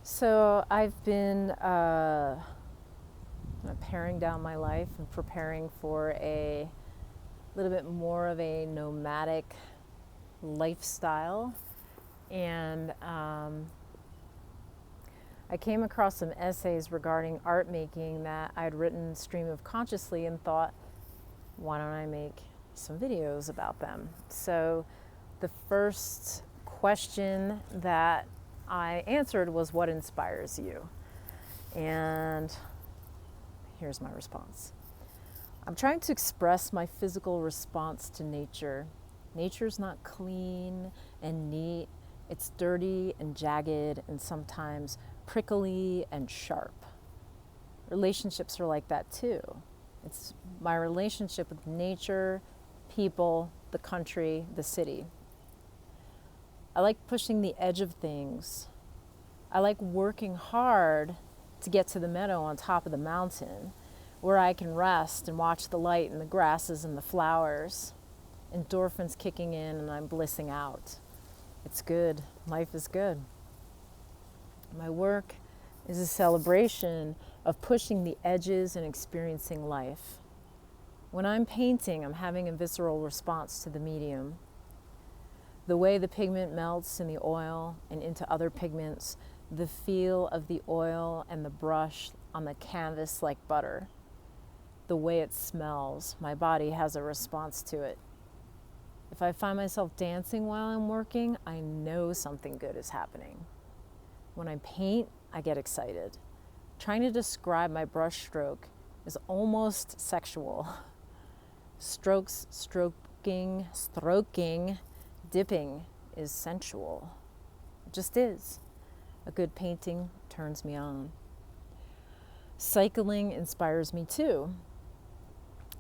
So I've been paring down my life and preparing for a little bit more of a nomadic lifestyle. And I came across some essays regarding art making that I'd written stream of consciously and thought, why don't I make some videos about them? So the first question that I answered was, what inspires you? And here's my response. I'm trying to express my physical response to nature. Nature's not clean and neat. It's dirty and jagged and sometimes prickly and sharp. Relationships are like that too. It's my relationship with nature, people, the country, the city. I like pushing the edge of things. I like working hard to get to the meadow on top of the mountain where I can rest and watch the light and the grasses and the flowers. Endorphins kicking in and I'm blissing out. It's good. Life is good. My work is a celebration of pushing the edges and experiencing life. When I'm painting, I'm having a visceral response to the medium. The way the pigment melts in the oil and into other pigments, the feel of the oil and the brush on the canvas like butter. The way it smells, my body has a response to it. If I find myself dancing while I'm working, I know something good is happening. When I paint, I get excited. Trying to describe my brush stroke is almost sexual. Strokes, stroking, dipping is sensual. It just is. A good painting turns me on. Cycling inspires me too.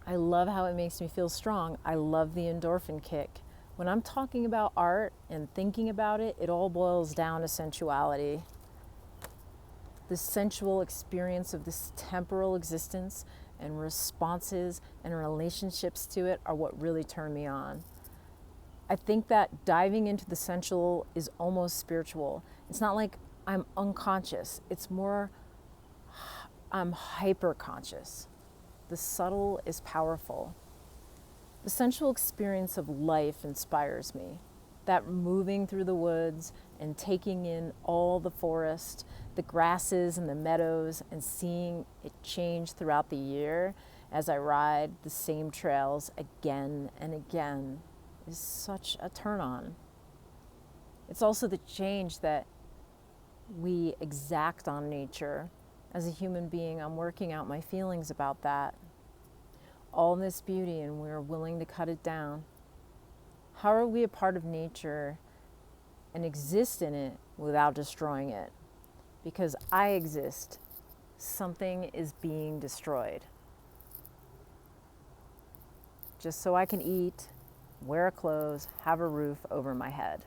I love how it makes me feel strong. I love the endorphin kick. When I'm talking about art and thinking about it, it all boils down to sensuality. The sensual experience of this temporal existence and responses and relationships to it are what really turn me on. I think that diving into the sensual is almost spiritual. It's not like I'm unconscious. It's more I'm hyper conscious. The subtle is powerful. The sensual experience of life inspires me. That moving through the woods and taking in all the forest, the grasses and the meadows, and seeing it change throughout the year as I ride the same trails again and again is such a turn on. It's also the change that we exact on nature. As a human being, I'm working out my feelings about that. All this beauty, and we're willing to cut it down. How are we a part of nature and exist in it without destroying it? Because I exist, something is being destroyed. Just so I can eat, wear clothes, have a roof over my head.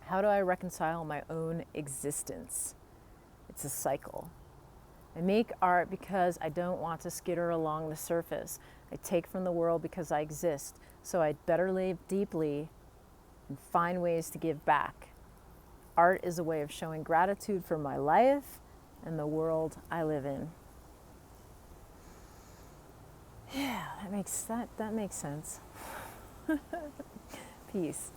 How do I reconcile my own existence? It's a cycle. I make art because I don't want to skitter along the surface. I take from the world because I exist. So I'd better live deeply and find ways to give back. Art is a way of showing gratitude for my life and the world I live in. Yeah, that makes sense. Peace.